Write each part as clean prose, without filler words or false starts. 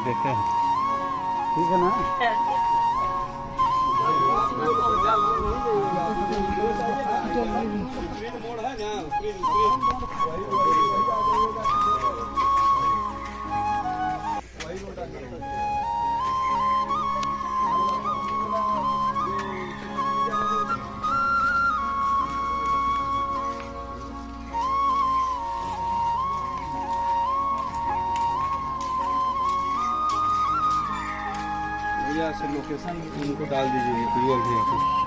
देखते हैं, ठीक है ना। भैया से लोकेशन उनको डाल दीजिए, गूगल पे।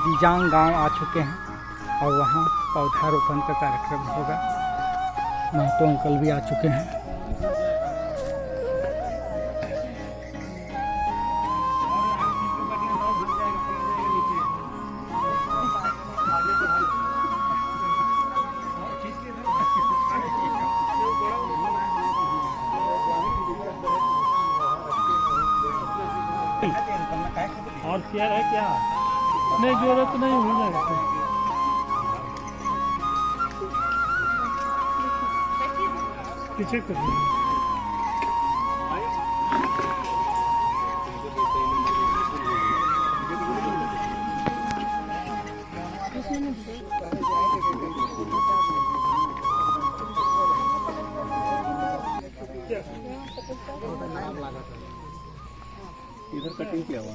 बीजांग गांव आ चुके हैं और वहाँ पौधारोपण का कार्यक्रम होगा। महतो अंकल भी आ चुके हैं। और क्या है क्या नहीं, जरूरत नहीं हो जाएगा। पीछे कर इधर कटिंग किया हुआ है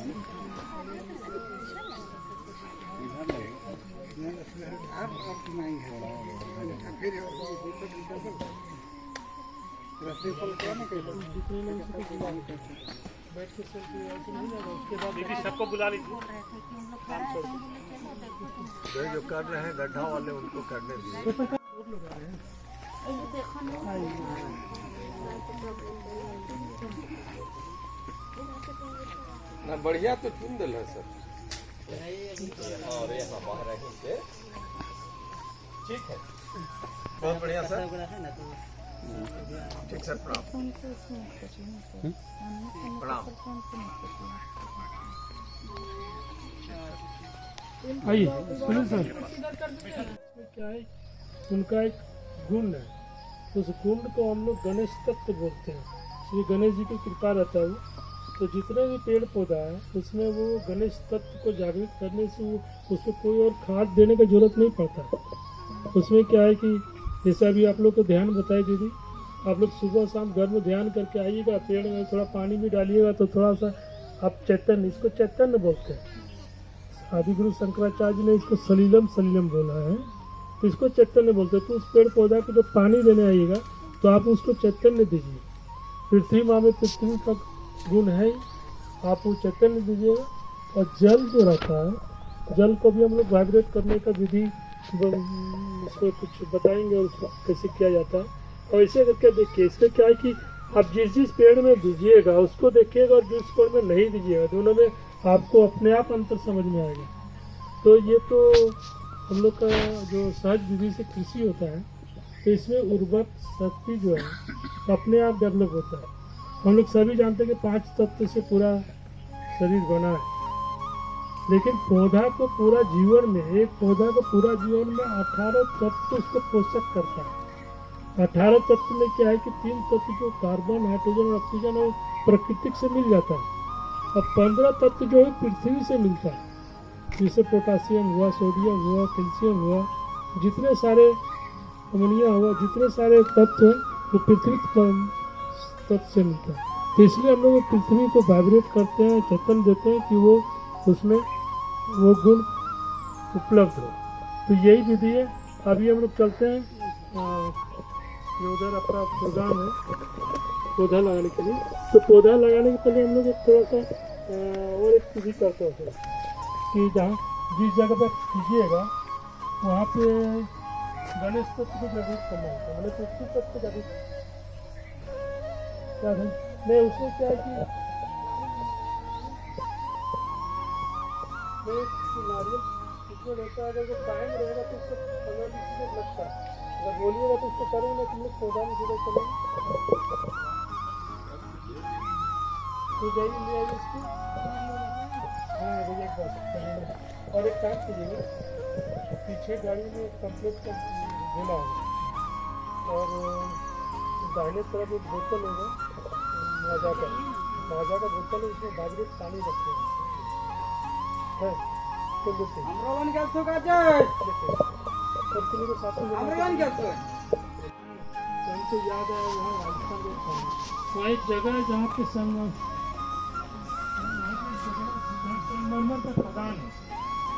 दीदी, सबको बुला लीजिए। जो कर रहे हैं गड्ढा वाले उनको करने दीजिए। ना बढ़िया तो चुन दिल है सर, और यहाँ बाहर रही से ठीक है, बहुत बढ़िया सर। ठीक सर, प्रणाम प्रणाम। आइए सुनिए सर, क्या है उनका एक गुण है, उस गुण को हम लोग गणेश तत्व बोलते हैं। श्री गणेश जी की कृपा रहता है, तो जितने भी पेड़ पौधा है उसमें वो गणेश तत्व को जागृत करने से वो उसको कोई और खाद देने का जरूरत नहीं पड़ता। उसमें क्या है कि जैसे अभी आप लोग को ध्यान बताए दीदी, आप लोग सुबह शाम घर में ध्यान करके आइएगा, पेड़ में थोड़ा पानी भी डालिएगा तो थोड़ा सा आप चैतन्य, इसको चैतन्य बोलते हैं। आदि गुरु शंकराचार्य जी ने इसको सलीलम सलीलम बोला है, तो इसको चैतन्य बोलते हैं। तो उस पेड़ पौधा को जब पानी देने आइएगा तो आप उसको चैतन्य दीजिए। पृथ्वी माँ में पृथ्वी का गुण है, आप वो चैतन्य दीजिएगा। और जल जो रहता है, जल को भी हम लोग वाइब्रेट करने का विधि उसको कुछ बताएंगे और उसको कैसे किया जाता है। और ऐसे करके देखिए, इसमें क्या है कि आप जिस जिस पेड़ में दीजिएगा उसको देखिएगा और जिस पेड़ में नहीं दीजिएगा, दोनों में आपको अपने आप अंतर समझ में आएगा। तो ये तो हम लोग का जो सहज विधि से कृषि होता है, तो इसमें उर्वरक शक्ति जो है अपने आप डेवलप होता है। हम लोग सभी जानते हैं कि 5 तत्व से पूरा शरीर बना है, लेकिन पौधा को पूरा जीवन में, एक पौधा को पूरा जीवन में 18 तत्व उसको पोषक करता है। 18 तत्व में क्या है कि 3 तत्व जो कार्बन, हाइड्रोजन और ऑक्सीजन है प्रकृति से मिल जाता है, और 15 तत्व जो है पृथ्वी से मिलता है, जैसे पोटासियम हुआ, सोडियम हुआ, कैल्शियम हुआ, जितने सारे अमोनिया हुआ, जितने सारे तत्व हैं वो पृथ्वी तत्व से मिलता है। तो इसलिए हम लोग पृथ्वी को वाइब्रेट करते हैं, चेतन देते हैं कि वो उसमें वो गुण उपलब्ध हो। तो यही विधि है। अभी हम लोग चलते हैं ये उधर अपना प्रोग्राम है पौधा लगाने के लिए। तो पौधा लगाने के पहले हम लोग एक थोड़ा सा और एक चीज़ करते हैं कि जहाँ जिस जगह पर कीजिएगा वहाँ पे गणेश तत्व को जागृत करना होता है, मतलब पृथ्वी तत्व को जागृत क्या है नहीं उसमें क्या है कि नारियल इसमें रहता है, अगर वो टाइम रहेगा तो उसको 15-20 मिनट लगता है, अगर बोलिएगा तो उसको करेंगे तुम लोग पौधा में सीधा चलेंगे तो जाइए ले आइए इसको। हाँ भैया एक बात और एक काम कीजिएगा पीछे गाड़ी में कंप्लीट कर देना है और दाहिने तरफ एक बोतल होगा माजा का बोतल है, उसमें बाजरे का पानी रखेगा है तो लेते हैं हमको याद आया वहाँ राजस्थान में वहाँ एक जगह है जहाँ पे संगमरमर का खदान है।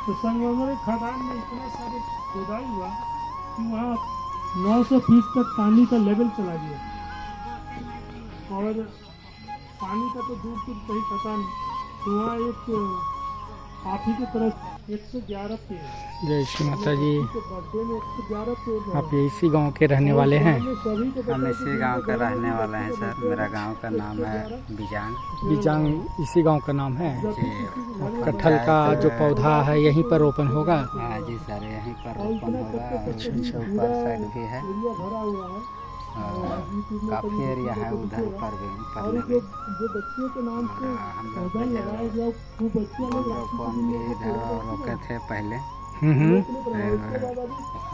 तो संगमरमर के खदान में इतना सारे खुदाई हुआ कि वहाँ 900 फीट तक पानी का लेवल चला गया और पानी का तो दूर दूर कहीं पता नहीं। तो वहाँ एक आप ही की तरफ 111 पेड़। जय श्री माता जी। बर्थडे में 111 पेड़। आप ये इसी गांव के रहने वाले हैं? हम इसी गांव का रहने वाले हैं सर। मेरा गांव का नाम है बिजांग। बिजांग इसी गांव का नाम है जी। कटहल का जो पौधा है यहीं पर रोपण होगा? हाँ जी सर, यहीं पर रोपण होगा। ऊपर साइड भी है और काफ़ी एरिया है उधर पर भी करने में। जो बच्चियों के नाम से पौधा लगाया गया वो रोपण भी इधर रोके थे पहले।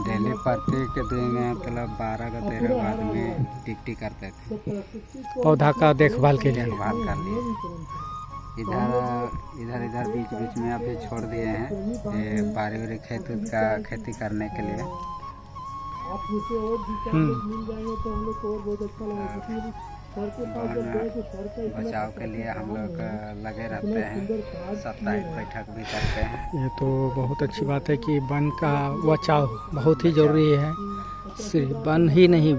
डेली प्रत्येक दिन मतलब 12-13 आदमी ड्यूटी करते थे पौधा का देखभाल के लिए। देखभाल कर लिए। इधर बीच में अभी छोड़ दिए हैं ये बारी का खेती करने के लिए। आप जैसे और भी मिल जाएंगे तो हम लोग को और बहुत अच्छा लगेगा। सर के पास जब गए तो सर का बचाव के लिए हम लोग लगे रहते हैं, साप्ताहिक बैठक भी करते हैं। ये तो बहुत अच्छी बात है कि वन का बचाव बहुत ही जरूरी है। सिर्फ वन ही नहीं,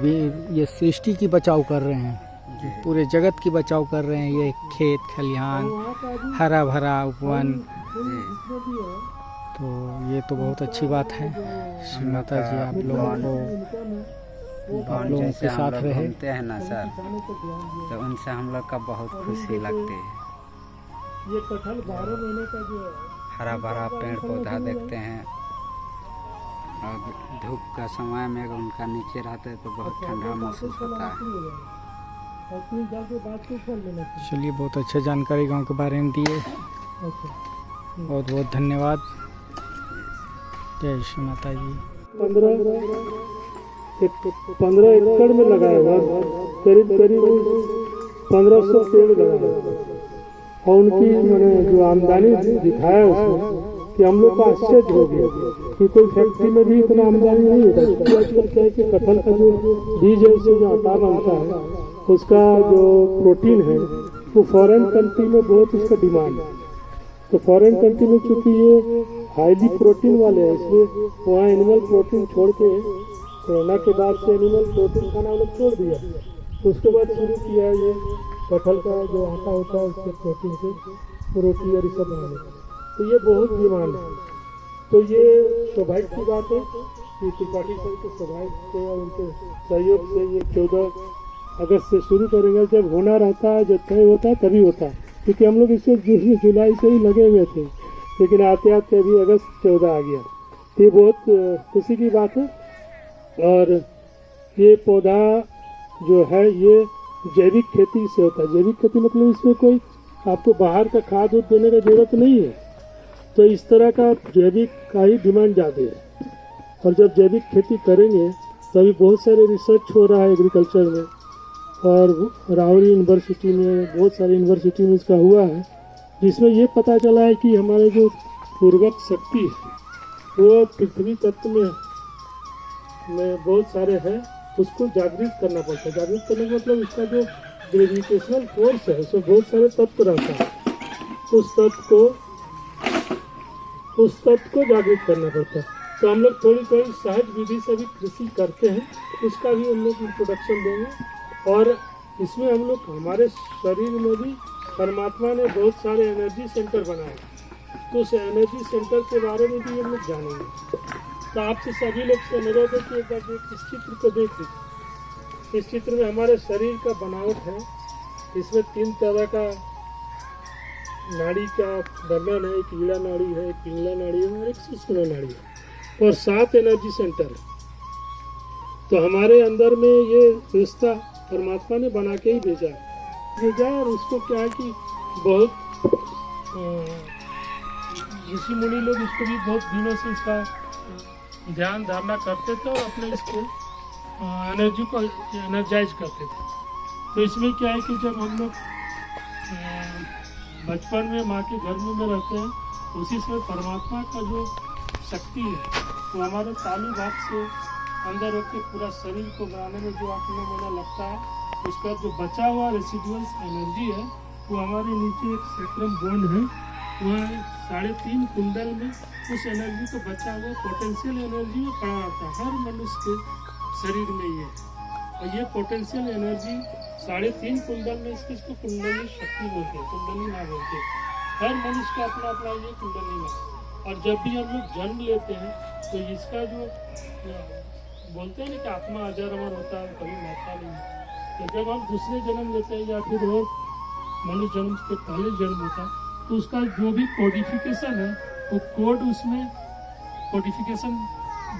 ये सृष्टि की बचाव कर रहे हैं, पूरे जगत की बचाव कर रहे हैं। ये खेत खलिहान हरा भरा वन, तो ये तो बहुत अच्छी बात है। श्री माता जी आप लोगों के साथ रहे घूमते हैं ना सर, तो उनसे हम लोग का बहुत खुशी लगती है। ये कटहल 12 महीने का जो हरा भरा पेड़ पौधा देखते हैं और धूप का समय में उनका नीचे रहते हैं तो बहुत ठंडा महसूस होता है। चलिए बहुत अच्छा जानकारी गांव के बारे में दिए, बहुत बहुत धन्यवाद। जय श्री माता जी। 15 एकड़ में लगाया हुआ करीब 1500 पेड़ लगाया और उनकी मैंने जो आमदनी दिखाया उसमें कि हम लोग का आश्चर्य हो गया कि कोई फैक्ट्री में भी इतना आमदनी नहीं होता। आजकल क्या है कि कटहल का जो बीज है उससे जो आटा बनता है उसका जो प्रोटीन है वो फॉरेन कंट्री में बहुत उसका डिमांड है। तो फॉरेन कंट्री में चूँकि ये हाईली प्रोटीन वाले हैं इसलिए वहाँ एनिमल प्रोटीन छोड़ के कोरोना के बाद से एनिमल प्रोटीन खाना वो लोग छोड़ दिया। तो उसके बाद शुरू किया है ये कटहल का जो आटा होता है उसके प्रोटीन से रोटी और ये सब बनाने। तो ये बहुत डिमांड है। तो ये सौभाग्य की बात है कि त्रिपाठी सर के सौभाग्य से और उनके सहयोग से ये 14 अगस्त से शुरू करेंगे। जब होना रहता है, जब तय होता है तभी होता है, क्योंकि हम लोग इससे जुलाई से ही लगे हुए थे, लेकिन आते आते अभी अगस्त 14 आ गया। ये बहुत खुशी की बात है। और ये पौधा जो है ये जैविक खेती से होता है। जैविक खेती मतलब इसमें कोई आपको बाहर का खाद उद देने की जरूरत नहीं है। तो इस तरह का जैविक का ही डिमांड ज़्यादा है। और जब जैविक खेती करेंगे तो अभी बहुत सारे रिसर्च हो रहा है एग्रीकल्चर में, और राहुल यूनिवर्सिटी में बहुत सारी यूनिवर्सिटी में इसका हुआ है, जिसमें ये पता चला है कि हमारे जो पूर्वक शक्ति है वो पृथ्वी तत्व में बहुत सारे हैं, उसको जागृत करना पड़ता है। जागृत करने का मतलब इसका जो ग्रेविटेशनल फोर्स है उसमें बहुत सारे तत्व रहता है, उस तत्व को जागृत करना पड़ता है। तो हम लोग थोड़ी थोड़ी सहज विधि से भी कृषि करते हैं, उसका भी हम लोग इंट्रोडक्शन देंगे। और इसमें हम लोग हमारे शरीर में भी परमात्मा ने बहुत सारे एनर्जी सेंटर बनाए, तो उस एनर्जी सेंटर के बारे में भी हम लोग जानेंगे। तो आपसे सभी लोग से अनुरोध है कि एक बार इस चित्र को देख लीजिए। इस चित्र में हमारे शरीर का बनावट है। इसमें 3 तरह का नाड़ी का वर्णन है, एक ईड़ा नाड़ी है, एक पिंगला नाड़ी है और एक सुषुम्ना नाड़ी है, और 7 एनर्जी सेंटर है। तो हमारे अंदर में ये रिश्ता परमात्मा ने बना के ही भेजा है। और उसको क्या है कि बहुत ऋषि मुनि लोग इसको भी बहुत दिनों से इसका ध्यान धारणा करते थे और अपने इसको एनर्जी को एनर्जाइज करते थे। तो इसमें क्या है कि जब हम लोग बचपन में माँ के गर्भ में रहते हैं, उसी समय परमात्मा का जो शक्ति है वो हमारे तालु भाग से अंदर होकर पूरा शरीर को बनाने में जो 8-9 महीना लगता है, उसका जो बचा हुआ रेसिडुअल एनर्जी है वो हमारे नीचे एक सेक्रम बोन है, वह 3.5 कुंडल में उस एनर्जी को बचा हुआ पोटेंशियल एनर्जी में पड़ा रहता है। हर मनुष्य के शरीर में ये, और ये पोटेंशियल एनर्जी 3.5 कुंडल में इसको कुंडली शक्ति बोलते हैं, कुंडली ना बोलते हैं। हर मनुष्य का अपना अपना ये कुंडली है। और जब भी हम लोग जन्म लेते हैं तो इसका जो बोलते हैं ना कि आत्मा अजर अमर होता है, कभी मरता नहीं। तो जब हम दूसरे जन्म लेते हैं या फिर और मनुष्य जन्म के पहले जन्म होता है, तो उसका जो भी कोडिफिकेशन है वो कोड उसमें कोडिफिकेशन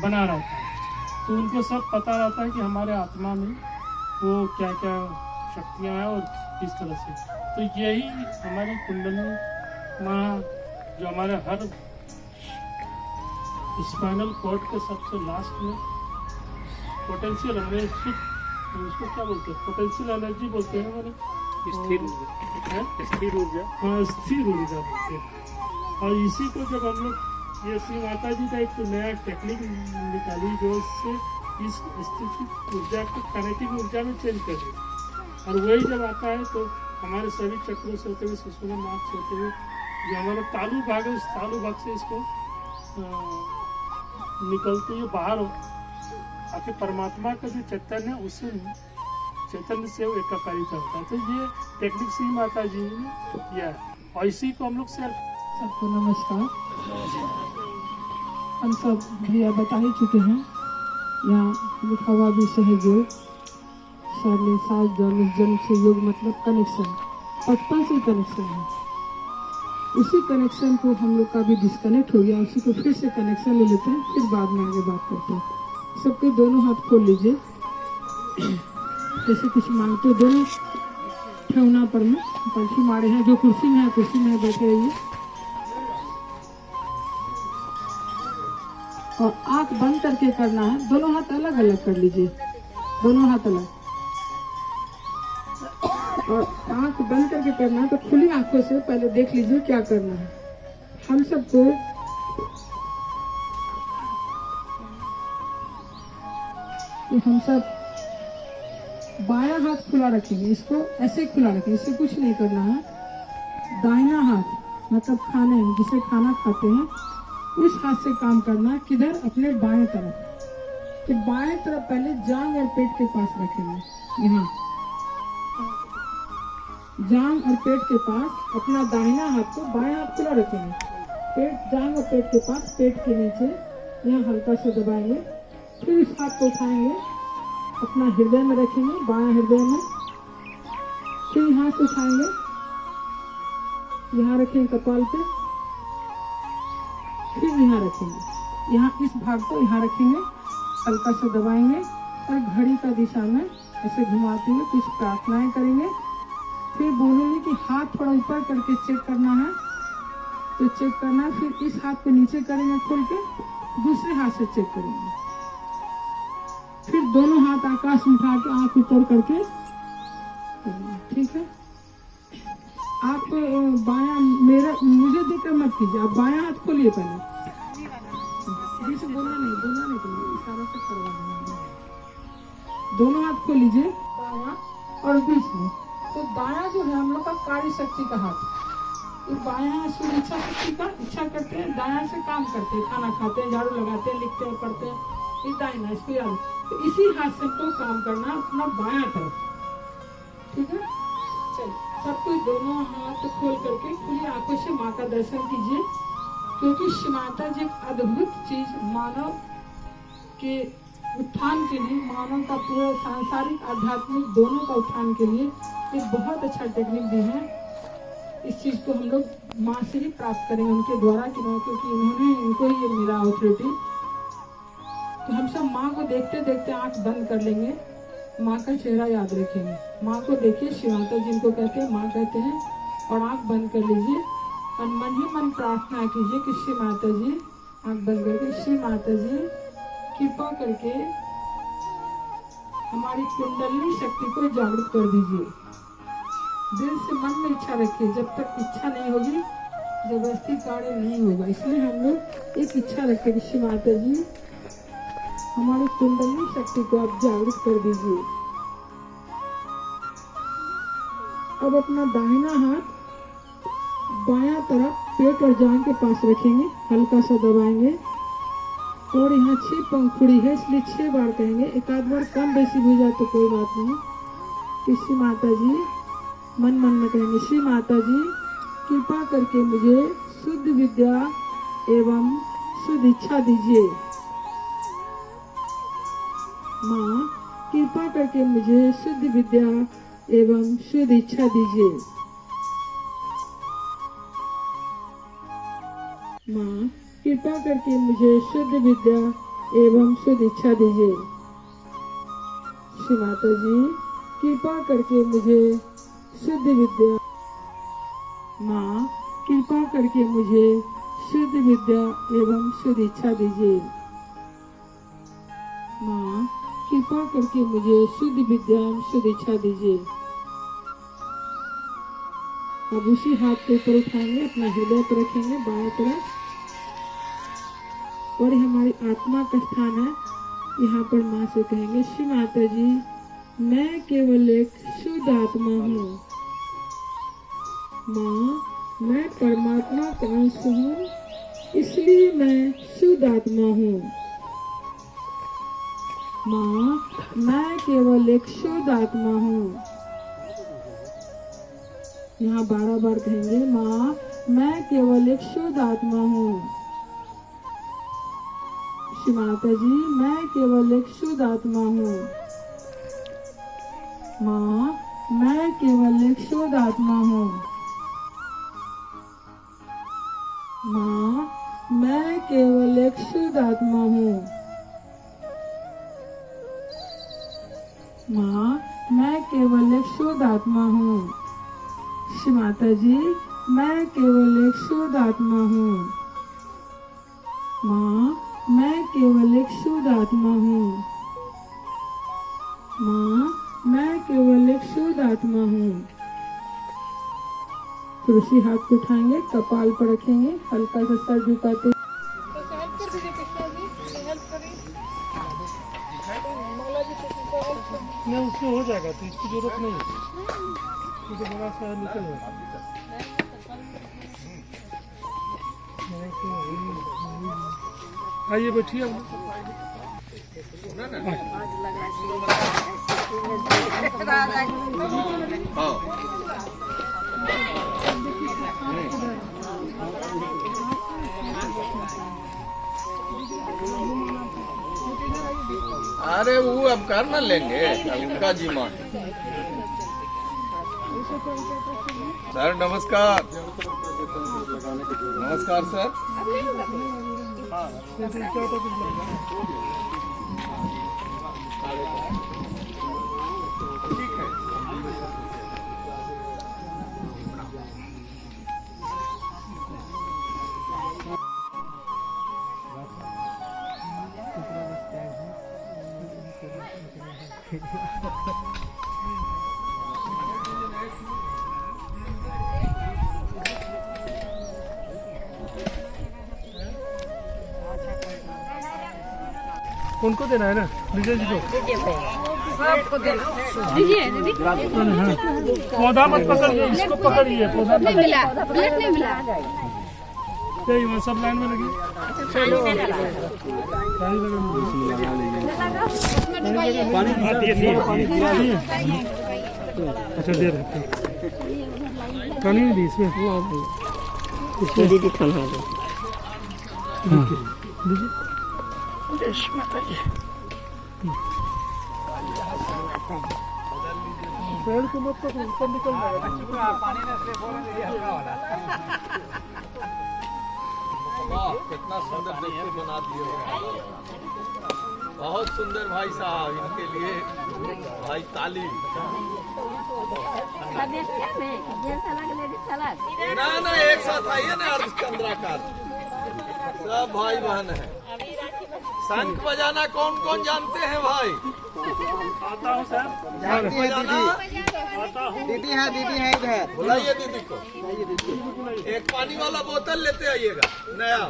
बना रहता है। तो उनको सब पता रहता है कि हमारे आत्मा में वो क्या क्या शक्तियाँ हैं और किस तरह से। तो यही हमारी कुंडली माँ जो हमारे हर स्पाइनल कॉर्ड के सबसे लास्ट में पोटेंशियल एनर्जी, उसको क्या बोलते हैं, पोटेंशियल एनर्जी बोलते हैं, हमारे स्थिर ऊर्जा, हाँ स्थिर ऊर्जा बोलते हैं। और इसी को जब हम लोग ये श्री माता जी का एक नया टेक्निक निकाली जो इससे इस स्थिर ऊर्जा को कनेक्टिव ऊर्जा में चेंज कर दी, और वही जब आता है तो हमारे सभी चक्रों से होते हुए सुषुम्ना नाभ से होते हुए जो हमारा तालु भाग है, उस तालु भाग से इसको निकलते हुए बाहर आके परमात्मा का जो चैतन्य है उससे चैतन्य से वो एकाकारिता होता है। तो ये टेक्निक श्री माता जी ने किया है, और इसी को हम लोग शेयर। सबको नमस्कार। हम सब भैया बता ही चुके हैं, यहाँ लिखा हुआ भी सहयोग साढ़े 7 जन्म से योग मतलब कनेक्शन, 55 से कनेक्शन है। उसी कनेक्शन को हम लोग का भी डिस्कनेक्ट हो गया, उसी को फिर से कनेक्शन ले लेते हैं, फिर बाद में आगे बात करते हैं। सबके दोनों हाथ खोल लीजिए, जैसे कुछ मांगते हो, दोनों ठेवना पर में पंछी मारे हैं, जो कुर्सी में है कुर्सी में बैठे रहिए, और आंख बंद करके करना है। दोनों हाथ अलग अलग कर लीजिए, दोनों हाथ अलग, और आंख बंद करके करना है। तो खुली आंखों से पहले देख लीजिए क्या करना है। हम सबको हम सब बायां हाथ खुला रखेंगे, इसको ऐसे खुला रखेंगे, इससे कुछ नहीं करना है। दाहिना हाथ मतलब खाने जिसे खाना खाते हैं उस हाथ से काम करना है। किधर? अपने बाएं तरफ। तो बाएं तरफ पहले जांग और पेट के पास रखेंगे, यहाँ जांग और पेट के पास अपना दाहिना हाथ को, बाएं हाथ खुला रखेंगे, पेट जांग और पेट के पास, पेट के नीचे यहाँ हल्का से दबाएंगे। फिर इस हाथ को उठाएंगे, अपना हृदय में रखेंगे, बाएं हृदय में। फिर यहाँ से उठाएंगे, यहाँ रखेंगे कपाल पे, फिर यहाँ रखेंगे, यहाँ इस भाग को यहाँ रखेंगे, हल्का से दबाएंगे और घड़ी का दिशा में ऐसे घुमाते हुए कुछ प्रार्थनाएं करेंगे। फिर बोलेंगे कि हाथ थोड़ा ऊपर करके चेक करना है, तो चेक करना है। फिर इस हाथ को नीचे करेंगे खोल के, दूसरे हाथ से चेक करेंगे। फिर दोनों हाथ आकाश में उठा के आंख ऊपर करके, ठीक है। आप बायां, मेरा मुझे देखकर मत कीजिए, आप बायां हाथ खोलिए पहले, से बोलना नहीं तुम्हें, इशारा से करवा देना। दोनों हाथ खोल लीजिए, बायां और बीच में। तो बायां जो है हम लोग का कार्य शक्ति का हाथ, तो बायां सूर्य इच्छा शक्ति का इच्छा करते हैं, दायां से काम करते हैं, खाना खाते हैं, झाड़ू लगाते हैं, लिखते हैं, पढ़ते हैं, ये दाहिना इसको याद। तो इसी हाथ से हमको काम करना अपना बायां तरफ, ठीक है। चल सब कोई दोनों हाथ खोल करके खुली आंखों से माँ का दर्शन कीजिए, क्योंकि श्री माता जी एक अद्भुत चीज मानव के उत्थान के लिए, मानव का पूरा सांसारिक आध्यात्मिक दोनों का उत्थान के लिए एक बहुत अच्छा टेक्निक दी है। इस चीज को हम लोग माँ से ही प्राप्त करेंगे उनके द्वारा, क्योंकि इनको ही ये मिला ऑथोरिटी। तो हम सब माँ को देखते देखते आंख बंद कर लेंगे, माँ का चेहरा याद रखेंगे। माँ को देखिए, श्री माता जी इनको कहते हैं, माँ कहते हैं, और आंख बंद कर लीजिए और मन ही मन प्रार्थना कीजिए कि श्री माता जी, आंख बंद करके, श्री माता जी कृपा करके हमारी कुंडली शक्ति को जागृत कर दीजिए। दिल से मन में इच्छा रखिए, जब तक इच्छा नहीं होगी जबरदस्ती कार्य नहीं होगा। इसलिए हम लोग एक इच्छा रखें कि श्री माता जी हमारी कुंडली शक्ति को आप जागृत कर दीजिए। अब अपना दाहिना हाथ बायां तरफ पेट और जांघ के पास रखेंगे, हल्का सा दबाएंगे और यहाँ 6 पंखुड़ी है, इसलिए 6 बार कहेंगे। एक आध बार कम बेसी हो जाए तो कोई बात नहीं। कि श्री माता जी, मन मन में कहेंगे, श्री माता जी कृपा करके मुझे शुद्ध विद्या एवं शुद्ध इच्छा दीजिए। माँ कृपा करके मुझे शुद्ध विद्या एवं शुद्ध इच्छा दीजिए। माँ कृपा करके मुझे शुद्ध विद्या एवं शुद्ध इच्छा दीजिए। श्री माता जी कृपा करके मुझे शुद्ध विद्या। माँ कृपा करके मुझे शुद्ध विद्या एवं शुद्ध इच्छा दीजिए। माँ कृपा करके मुझे शुद्ध विद्या एवं शुद्ध इच्छा दीजिए। अब उसी हाथ के ऊपर उठाएंगे, अपना हृदय पर रखेंगे बाएं तरफ, और हमारी आत्मा का स्थान है। यहाँ पर माँ से कहेंगे, श्री माता जी मैं केवल एक शुद्ध आत्मा हूँ। माँ मैं परमात्मा का अंश हूँ, इसलिए मैं शुद्ध आत्मा हूँ। माँ मैं केवल एक शुद्ध आत्मा हूँ। यहाँ 12 बार कहेंगे, माँ मैं केवल एक शुद्ध आत्मा हूँ। श्री माता जी मैं केवल एक शुद्ध आत्मा हूँ। माँ मैं केवल एक शुद्ध आत्मा हूँ। माँ मैं केवल एक शुद्ध आत्मा हूँ। माँ मैं केवल एक शुद्ध आत्मा हूँ। श्री माता जी मैं केवल एक शुद्ध आत्मा हूँ। माँ मैं केवल एक शुद्ध आत्मा हूँ। माँ मैं केवल एक शुद्ध आत्मा हूँ। फिर उसी हाथ को उठाएंगे, कपाल पर रखेंगे, हल्का सा सर झुकाते। नहीं उसमें हो जाएगा, तो इसकी जरूरत नहीं है, तो बड़ा सा निकल जाएगा। आइए बैठिए। अरे वो अब कर ना लेंगे, उनका जी मान। सर नमस्कार। नमस्कार सर। ठीक है। उनको देना है ना, विजय जी को। दीजिए दीदी। पौधा मत पकड़िए, इसको पकड़िए। पौधा नहीं मिला, प्लेट नहीं मिला। सही, वहाँ सब लाइन में लगी। पानी अच्छा दे रहे थे। पानी नहीं दी इसमें। दीदी खाना दो। पेड़ को मत पकड़ो, ऊपर निकल जाएगा। वाह, कितना सुंदर देखते बना दिए। बहुत सुंदर भाई साहब, इनके लिए भाई ताली। ना ना, एक साथ आइए ना, अर्धचंद्राकार सब भाई बहन है। शंख बजाना कौन कौन जानते हैं भाई? आता हूँ सर। शंख बजाना दीदी है इधर। बुलाइए दीदी को। एक पानी वाला बोतल लेते आइएगा नया।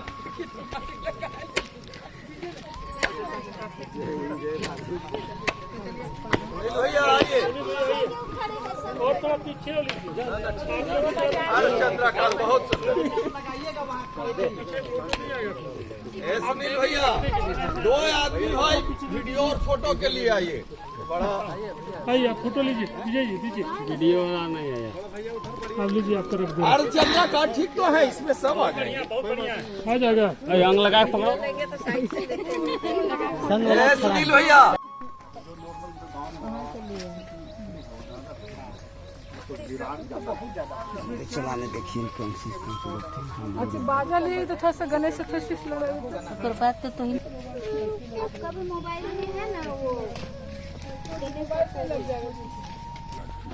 भैया आइए। और थोड़ा पीछे हो लीजिए। अर्धचंद्राकार बहुत सुंदर। सुनील भैया, 2 आदमी भाई वीडियो और फोटो के लिए आइए। बड़ा आइए, आप फोटो लीजिए। दीजिए। वीडियो बनाना है आप लीजिए, आपको रख दो। अर्धचंद्राकार ठीक तो है, इसमें सब आ गए। आ जाएगा। अंग लगा पकड़ो। सुनील भैया, चलाने देखिए कौन सी अच्छा बाजा ले तो थोड़ा सा गणेश चतुर्थी से लड़ाई। तो ही आपका भी मोबाइल में है ना वो।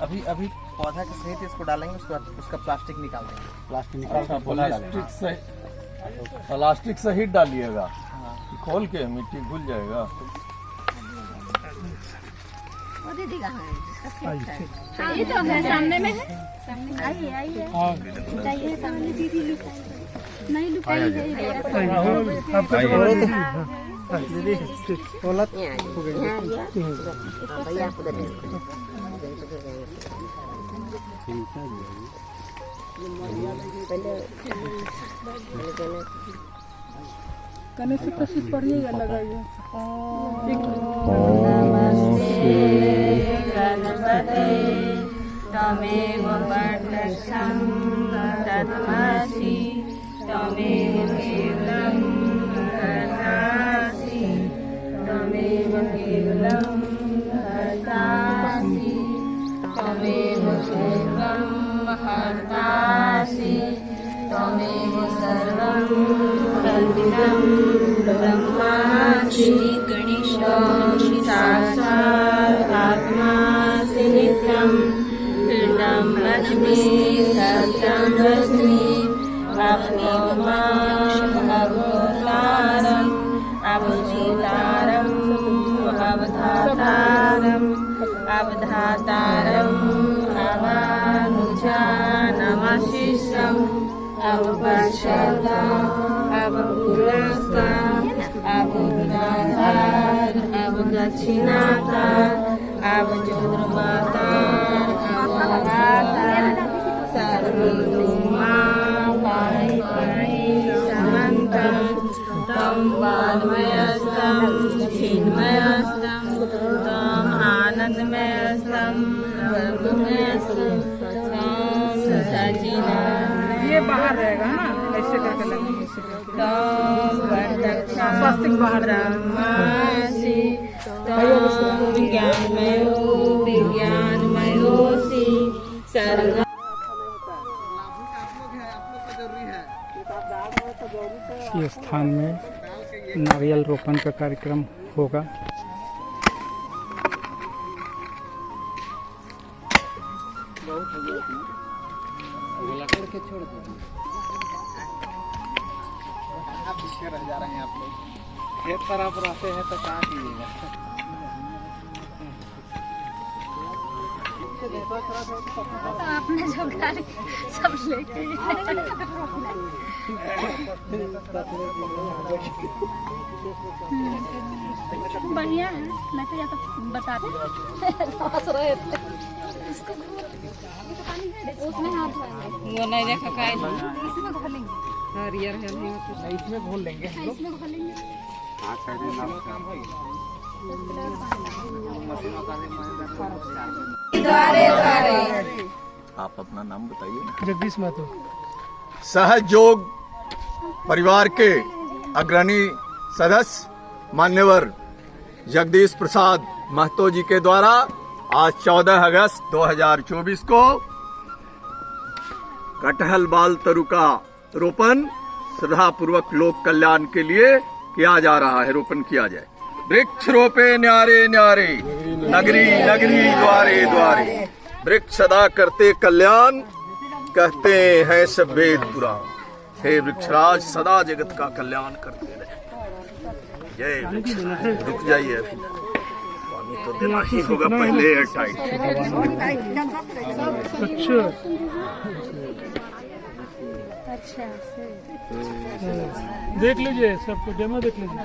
अभी पौधा के सहित इसको डालेंगे, उसके बाद उसका प्लास्टिक निकाल देंगे। प्लास्टिक सहित डालिएगा, खोल के मिट्टी घुल जाएगा। वो दीदी कहाँ है? ये तो है, सामने में है। आइए बताइए, सामने दीदी नहीं लुकाई गई। दीदी बोला गणेश चतुर्थी पढ़िएगा, लगाइए। तमेव वर्तस्तं तत्मसि, तमेव केवलं कर्तासि, तमेव केवलं कर्तासि, तमेव सर्वं हर्तासि, तमेव सर्वं कल्पितं ब्रह्मासि, गणेशं साक्षात् आत्मासि नित्यम्। लक्ष्मी सत्यं रश्मि अवतारम् अवतारम् अवधातारम् अवधातारम् अवानुजानमशिष्यम् अवपश्यता अवपुरस्ता अवुदाधार अवदक्षिणाता अवचोद्रमाता सर्वोमा पाहि पाहि समन्तं तं वाङ्मयस्तं चिन्मयस्तं तं आनन्दमयस्तं ब्रह्ममयस्तं तं सच्चिदानन्दं। ये बाहर रहेगा ना, ऐसे करके लगेंगे। स्वस्तिक बाहर ब्रह्मासि विज्ञानमयो विज्ञानमयोसि सर्व। इस स्थान में नारियल रोपण का कार्यक्रम होगा। रह जा रहे हैं आप लोग। खेत पर आप रहते हैं तो कहाँ कीजिएगा। आपने सब डाल सब लेके बढ़िया है। मैं तो या तो बताते हंस रहे थे उसमें हाथ धोएंगे वो नहीं देखा का इसमें घोलेंगे इसमें घोल लेंगे हम लोग। इसमें घोलेंगे आप अपना नाम बताइए ना। जगदीश महतो। सहयोग परिवार के अग्रणी सदस्य मान्यवर जगदीश प्रसाद महतो जी के द्वारा आज 14 अगस्त 2024 को कटहल बाल तरु का रोपण श्रद्धापूर्वक लोक कल्याण के लिए किया जा रहा है। रोपण किया जाए। वृक्ष रोपे न्यारे न्यारे, नगरी नगरी द्वारे द्वारे, वृक्ष सदा करते कल्याण, कहते हैं सब वेद पुराण। हे वृक्षराज सदा जगत का कल्याण करते रहे। जय वृक्ष। रुक जाइए अभी, पानी तो देना ही होगा पहले एयर टाइट। अच्छा देख लीजिए, सबको डेमो देख लीजिए।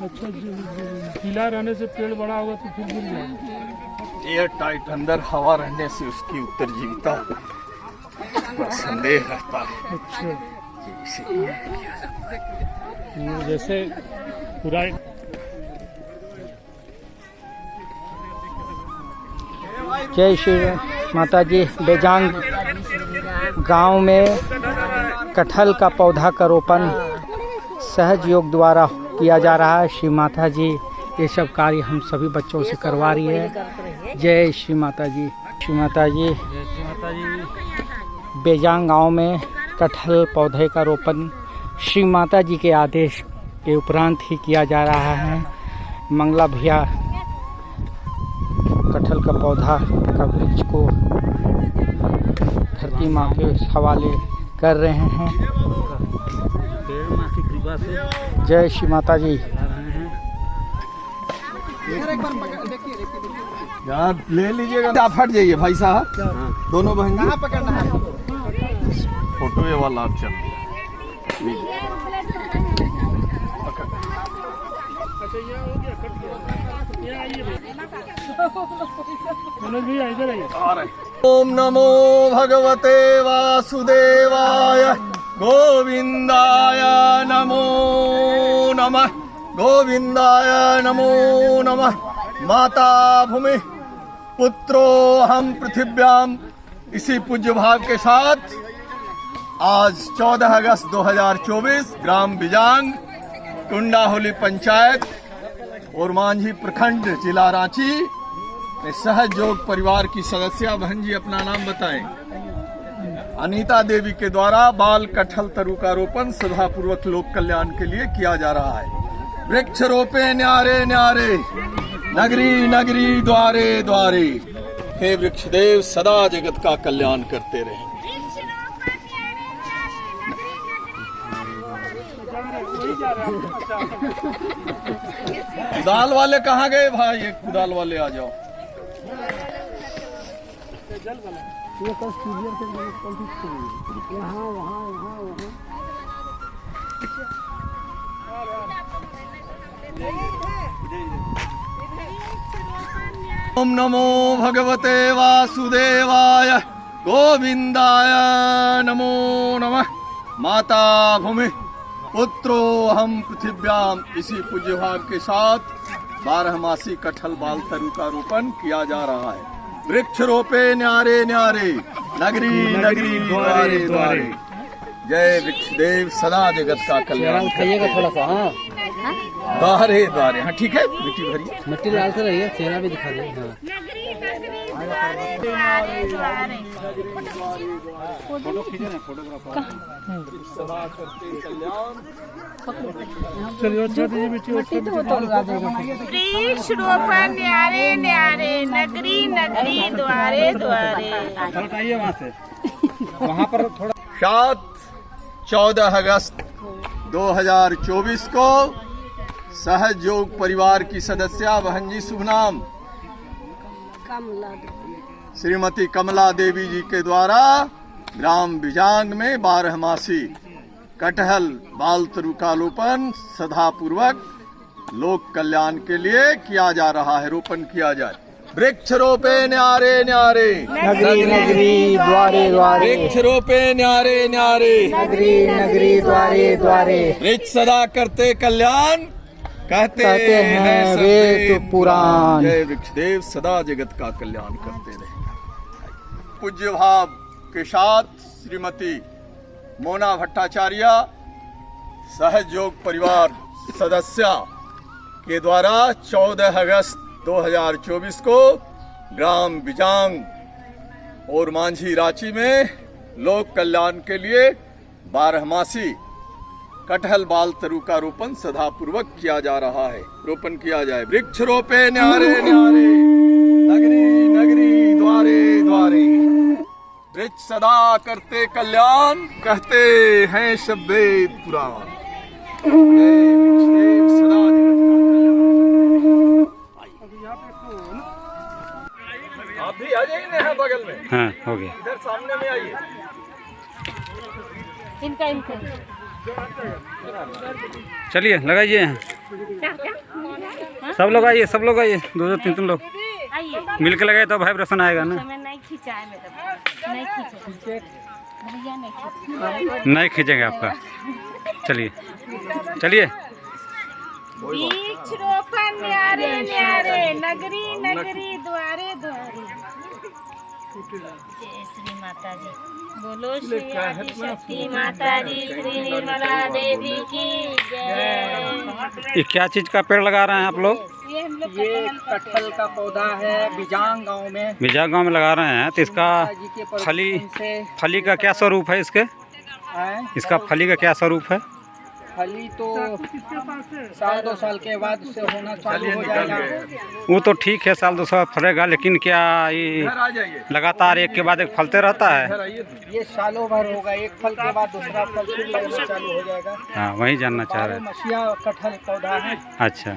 अच्छा गीला रहने से पेड़ बड़ा होगा तो फिर गिर जाएगा। एयर टाइट अंदर हवा रहने से उसकी उत्तरजीविता पर संदेह रहता है। अच्छा जैसे पूरा जय श्री माता जी। बेजांग गांव में कटहल का पौधा का रोपण सहयोग द्वारा किया जा रहा है। श्री माता जी ये सब कार्य हम सभी बच्चों से करवा रही है। जय श्री माता जी। श्री माता जी। बेजांग गांव में कटहल पौधे का रोपण श्री माता जी के आदेश के उपरांत ही किया जा रहा है। मंगला भैया कटहल का पौधा का वृक्ष को धरती माँ के हवाले कर रहे हैं। जय श्री माता जी। यार ले लीजिएगा, आप हट जाइए भाई साहब। दोनों बहन कहाँ पकड़ना है? फोटो ये वाला आप चल ओम नमो भगवते वासुदेवाय गोविंदाय नमो नमः, गोविंदाय नमो नमः। माता भूमि पुत्रो हम पृथिव्याम। इसी पूज्य भाव के साथ आज 14 अगस्त 2024 ग्राम बिजांग, टुंडाहोली पंचायत और मांझी प्रखंड जिला रांची में सहयोग परिवार की सदस्य बहन जी अपना नाम बताएं। अनीता देवी के द्वारा बाल कटहल तरु का रोपण श्रद्धापूर्वक लोक कल्याण के लिए किया जा रहा है। वृक्ष रोपे न्यारे न्यारे, नगरी नगरी द्वारे द्वारे, हे वृक्षदेव सदा जगत का कल्याण करते रहे। कुदाल वाले कहाँ गए भाई? एक कुदाल वाले आ जाओ। ओम नमो भगवते वासुदेवाय गोविंदाय नमो नमः। माता भूमि पुत्रो हम पृथिव्याम। इसी पूज्य भाव के साथ 12मासी कटहल बाल तरु का रोपण किया जा रहा है। वृक्ष रोपे न्यारे न्यारे, नगरी नगरी द्वारे द्वारे, जय वृक्षदेव सदा जगत का कल्याण खाइएगा थोड़ा सा। हाँ द्वारे द्वारे। हाँ ठीक है, मिट्टी भरिए, मिट्टी लाल से रही है, चेहरा भी दिखा दीजिए। वृक्ष रोपण न्यारे न्यारे, नगरी नगरी द्वारे द्वारे। वहाँ पर थोड़ा 14 अगस्त 2024 को सहयोग परिवार की सदस्या बहन जी शुभ नाम श्रीमती कमला देवी जी के द्वारा ग्राम बिजांग में 12मासी कटहल बाल तरुकारोपण सदा पूर्वक लोक कल्याण के लिए किया जा रहा है। रोपण किया जाए। वृक्ष रोपे न्यारे न्यारे, नगरी नगरी द्वारे द्वारे, वृक्ष रोपे न्यारे न्यारे, नगरी नगरी द्वारे द्वारे, वृक्ष सदा करते कल्याण कहते हैं सब वेद पुराण। जय वृक्षदेव सदा जगत का कल्याण करते रहे। पूज्य भाव के साथ श्रीमती मोना भट्टाचार्य सहयोग परिवार सदस्य के द्वारा 14 अगस्त 2024 को ग्राम बिजांग और मांझी रांची में लोक कल्याण के लिए 12मासी कटहल बाल तरु का रोपण सदा पूर्वक किया जा रहा है। रोपण किया जाए। वृक्ष रोपे न्यारे न्यारे, नगरी नगरी द्वारे द्वारे, वृक्ष सदा करते कल्याण कहते हैं सब वेद पुराण। जय वृक्षदेव सदा जगत का कल्याण। आप भी आ जाइए ना बगल में। हाँ हो गया। इधर सामने में आइए। इनका चलिए लगाइए। सब लोग आइए, सब लोग आइए, 2 3 लोग मिल के लगाए तो वाइब्रेशन आएगा ना। नहीं खींचा है मेरा, नहीं खींचे भैया, नहीं खींचे, नहीं खींचेंगे आपका। चलिए चलिए। वृक्ष रोपण न्यारे न्यारे, नगरी नगरी द्वारे द्वारे। जय श्री माता जी, बोलो श्री आदि शक्ति माता जी, श्री निर्मला देवी की जय। ये क्या चीज का पेड़ लगा रहे हैं आप लोग? ये हम लोग ये कटहल का पौधा है बिजांग गांव में। बिजांग गाँव में लगा रहे हैं तो इसका फली का क्या स्वरूप है? इसका फली का क्या स्वरूप है? फली तो 1-2 साल के बाद से होना चालू हो जाएगा। वो तो ठीक है, 1-2 साल फलेगा, लेकिन क्या ये लगातार एक के बाद एक फलते रहता है? ये सालों भर होगा, एक फल के बाद दूसरा फल फिर लगना चालू हो जाएगा। हाँ वही जानना चाह रहे हैं। मसीहा कटहल पौधा है। अच्छा।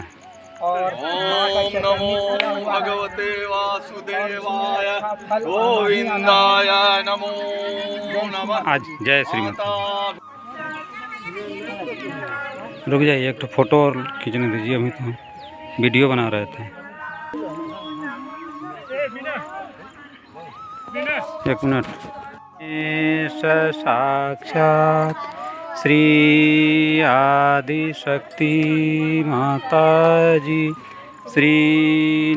और ओम नमो भगवते वासुदेवाय गोविंदाय नमो नमः। आज जय श्रीमती। रुक जाइए, एक तो फोटो और खींचने दीजिए, अभी तो हम वीडियो बना रहे थे। 1 मिनट। साक्षात श्री आदि शक्ति माता जी, श्री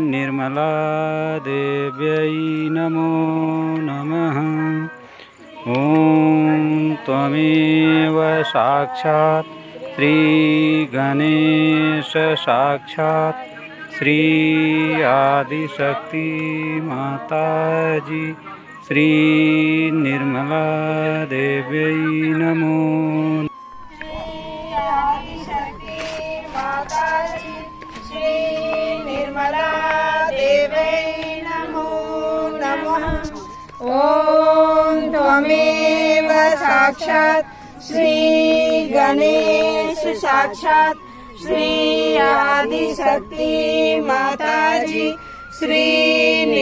निर्मला देव्यै नमो नमः। ओम त्वमेव साक्षात् श्री गणेश साक्षात् श्री आदि शक्ति माता जी, श्री निर्मला देव्यै नमो। आदि शक्ति माता जी, श्री निर्मला देव्यै नमो नमः। ओम त्वमेव साक्षात् श्री गणेश साक्षात् श्री आदि शक्ति माता जी, श्री